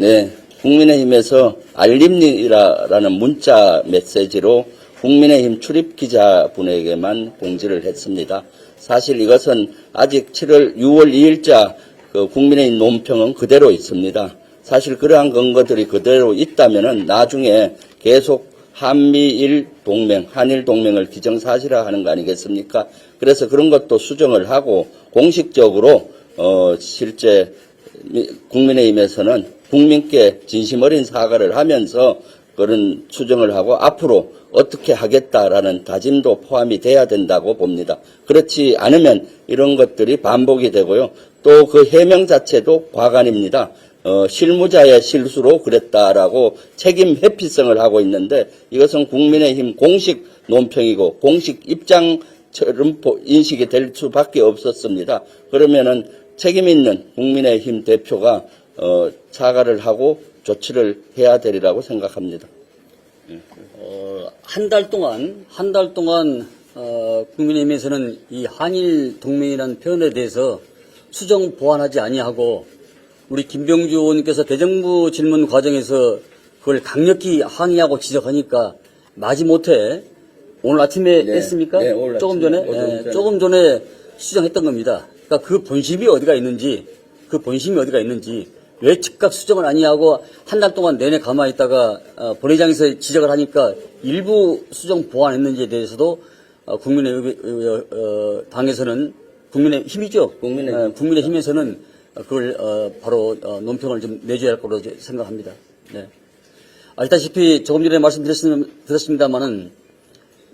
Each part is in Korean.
네, 국민의힘에서 알림이라는 문자 메시지로 국민의힘 출입 기자분에게만 공지를 했습니다. 사실 이것은 아직 6월 2일자 국민의힘 논평은 그대로 있습니다. 사실 그러한 근거들이 그대로 있다면은 나중에 계속 한미일 동맹, 한일 동맹을 기정사실화하는 거 아니겠습니까? 그래서 그런 것도 수정을 하고 공식적으로 실제 국민의힘에서는 국민께 진심 어린 사과를 하면서 그런 수정을 하고 앞으로 어떻게 하겠다라는 다짐도 포함이 돼야 된다고 봅니다. 그렇지 않으면 이런 것들이 반복이 되고요. 또 그 해명 자체도 과간입니다. 실무자의 실수로 그랬다라고 책임 회피성을 하고 있는데 이것은 국민의힘 공식 논평이고 공식 입장처럼 인식이 될 수밖에 없었습니다. 그러면은 책임 있는 국민의힘 대표가 사과를 하고 조치를 해야 되리라고 생각합니다. 한 달 동안 국민의힘에서는 이 한일 동맹이라는 표현에 대해서 수정 보완하지 아니하고 우리 김병주 의원님께서 대정부 질문 과정에서 그걸 강력히 항의하고 지적하니까 마지못해 오늘 아침에 네, 했습니까? 네, 오늘 조금 아침에, 전에 조금 전에 수정했던 겁니다. 그러니까 그 본심이 어디가 있는지 왜 즉각 수정을 아니하고 한 달 동안 내내 가만히 있다가 본회의장에서 지적을 하니까 일부 수정 보완했는지에 대해서도 당에서는 국민의힘이죠. 국민의힘에서는 그걸 바로 논평을 좀 내줘야 할 거로 생각합니다. 네. 아시다시피 조금 전에 말씀드렸습니다만은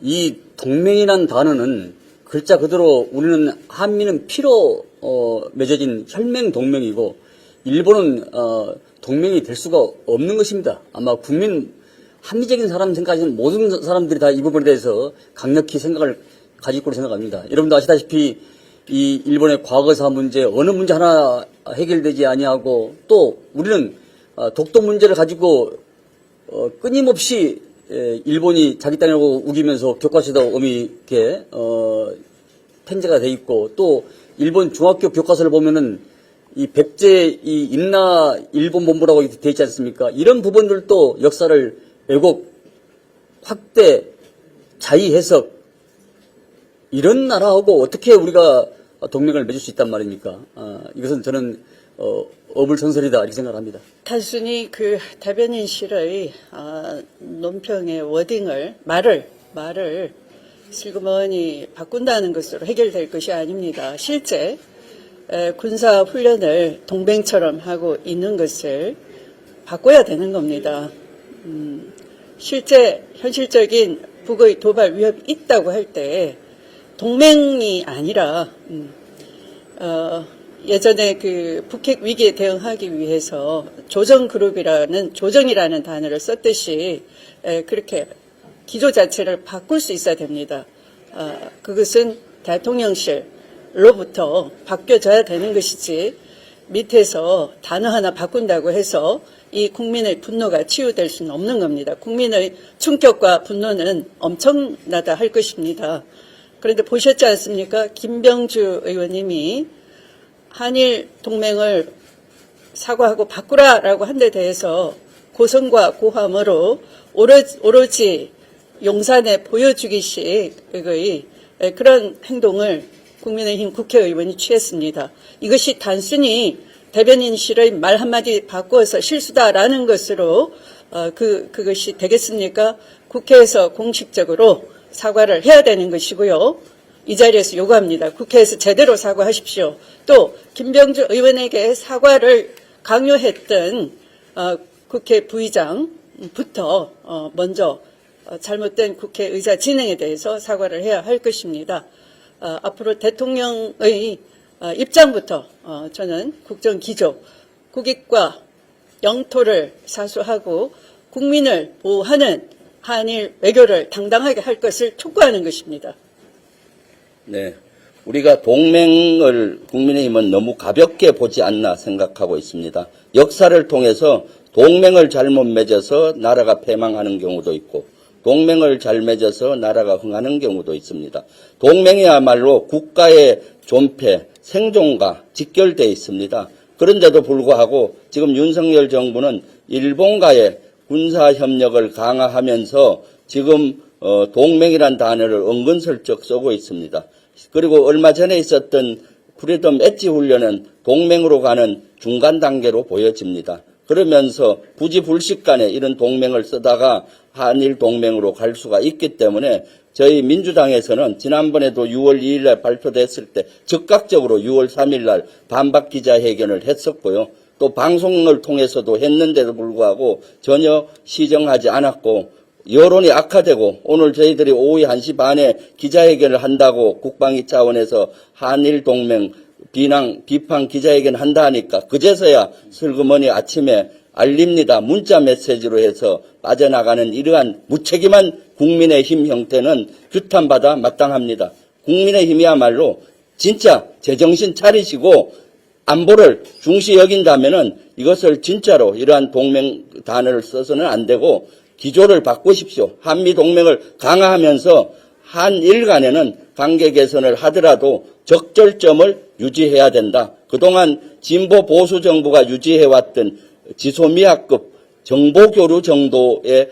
이 동맹이라는 단어는 글자 그대로 우리는 한미는 피로 맺어진 혈맹 동맹이고 일본은 동맹이 될 수가 없는 것입니다. 아마 합리적인 사람 생각하시는 모든 사람들이 다 이 부분에 대해서 강력히 생각을 가질 거로 생각합니다. 여러분도 아시다시피 이 일본의 과거사 문제 어느 문제 하나 해결되지 아니하고 또 우리는 독도 문제를 가지고 끊임없이 일본이 자기 땅이라고 우기면서 교과서도 어미 있게 편제가 돼 있고 또 일본 중학교 교과서를 보면은 이 백제 이 인나 일본 본부라고 돼 있지 않습니까? 이런 부분들도 역사를 왜곡, 확대, 자의 해석 이런 나라하고 어떻게 우리가 동맹을 맺을 수 있단 말입니까? 이것은 저는 어불성설이다 이렇게 생각합니다. 단순히 그 대변인실의 논평의 워딩을 말을 슬그머니 바꾼다는 것으로 해결될 것이 아닙니다. 실제 군사 훈련을 동맹처럼 하고 있는 것을 바꿔야 되는 겁니다. 실제 현실적인 북의 도발 위협이 있다고 할 때 동맹이 아니라 예전에 그 북핵 위기에 대응하기 위해서 조정이라는 단어를 썼듯이 그렇게 기조 자체를 바꿀 수 있어야 됩니다. 그것은 대통령실로부터 바뀌어져야 되는 것이지 밑에서 단어 하나 바꾼다고 해서 이 국민의 분노가 치유될 수는 없는 겁니다. 국민의 충격과 분노는 엄청나다 할 것입니다. 그런데 보셨지 않습니까? 김병주 의원님이 한일 동맹을 사과하고 바꾸라라고 한 데 대해서 고성과 고함으로 오로지 용산에 보여주기식의 그런 행동을 국민의힘 국회의원이 취했습니다. 이것이 단순히 대변인실의 말 한마디 바꿔서 실수다라는 것으로 그것이 되겠습니까? 국회에서 공식적으로 사과를 해야 되는 것이고요. 이 자리에서 요구합니다. 국회에서 제대로 사과하십시오. 또 김병주 의원에게 사과를 강요했던 국회 부의장부터 먼저 잘못된 국회의사 진행에 대해서 사과를 해야 할 것입니다. 앞으로 대통령의 입장부터 저는 국정기조, 국익과 영토를 사수하고 국민을 보호하는 한일 외교를 당당하게 할 것을 촉구하는 것입니다. 네. 우리가 동맹을 국민의힘은 너무 가볍게 보지 않나 생각하고 있습니다. 역사를 통해서 동맹을 잘못 맺어서 나라가 패망하는 경우도 있고 동맹을 잘 맺어서 나라가 흥하는 경우도 있습니다. 동맹이야말로 국가의 존폐, 생존과 직결되어 있습니다. 그런데도 불구하고 지금 윤석열 정부는 일본과의 군사협력을 강화하면서 지금 동맹이란 단어를 은근슬쩍 쓰고 있습니다. 그리고 얼마 전에 있었던 프리덤 엣지 훈련은 동맹으로 가는 중간 단계로 보여집니다. 그러면서 부지불식간에 이런 동맹을 쓰다가 한일 동맹으로 갈 수가 있기 때문에 저희 민주당에서는 지난번에도 6월 2일에 발표됐을 때 즉각적으로 6월 3일날 반박 기자회견을 했었고요. 또 방송을 통해서도 했는데도 불구하고 전혀 시정하지 않았고 여론이 악화되고 오늘 저희들이 오후 1시 반에 기자회견을 한다고 국방위 차원에서 한일 동맹 비판 기자회견 한다 하니까 그제서야 슬그머니 아침에 알립니다. 문자 메시지로 해서 빠져나가는 이러한 무책임한 국민의힘 형태는 규탄받아 마땅합니다. 국민의힘이야말로 진짜 제정신 차리시고 안보를 중시 여긴다면은 이것을 진짜로 이러한 동맹 단어를 써서는 안 되고 기조를 바꾸십시오. 한미 동맹을 강화하면서 한일 간에는 관계 개선을 하더라도 적절점을 유지해야 된다. 그동안 진보 보수 정부가 유지해왔던 지소미아급 정보교류 정도에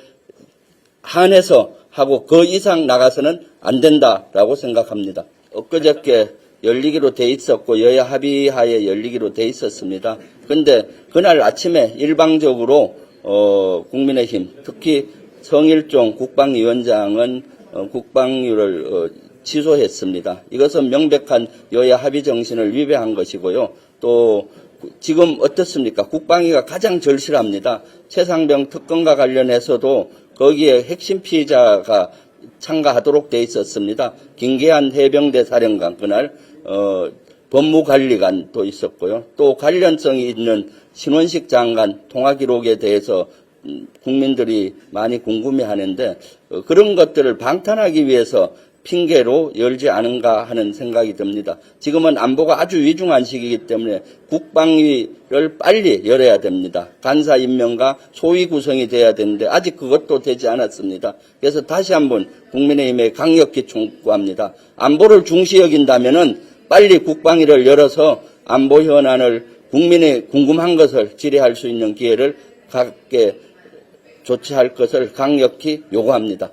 한해서 하고 그 이상 나가서는 안 된다라고 생각합니다. 엊그저께 열리기로 돼 있었고 여야 합의하에 열리기로 돼 있었습니다. 그런데 그날 아침에 일방적으로 국민의힘 특히 성일종 국방위원장은 국방위를 취소했습니다. 이것은 명백한 여야 합의 정신을 위배한 것이고요. 또 지금 어떻습니까? 국방위가 가장 절실합니다. 최상병 특검과 관련해서도 거기에 핵심 피의자가 참가하도록 돼 있었습니다. 김계한 해병대 사령관 그날 법무관리관도 있었고요. 또 관련성이 있는 신원식 장관 통화 기록에 대해서 국민들이 많이 궁금해하는데 그런 것들을 방탄하기 위해서 핑계로 열지 않은가 하는 생각이 듭니다. 지금은 안보가 아주 위중한 시기이기 때문에 국방위를 빨리 열어야 됩니다. 간사 임명과 소위 구성이 돼야 되는데 아직 그것도 되지 않았습니다. 그래서 다시 한번 국민의힘에 강력히 촉구합니다. 안보를 중시 여긴다면은 빨리 국방위를 열어서 안보 현안을 국민의 궁금한 것을 질의할 수 있는 기회를 갖게 조치할 것을 강력히 요구합니다.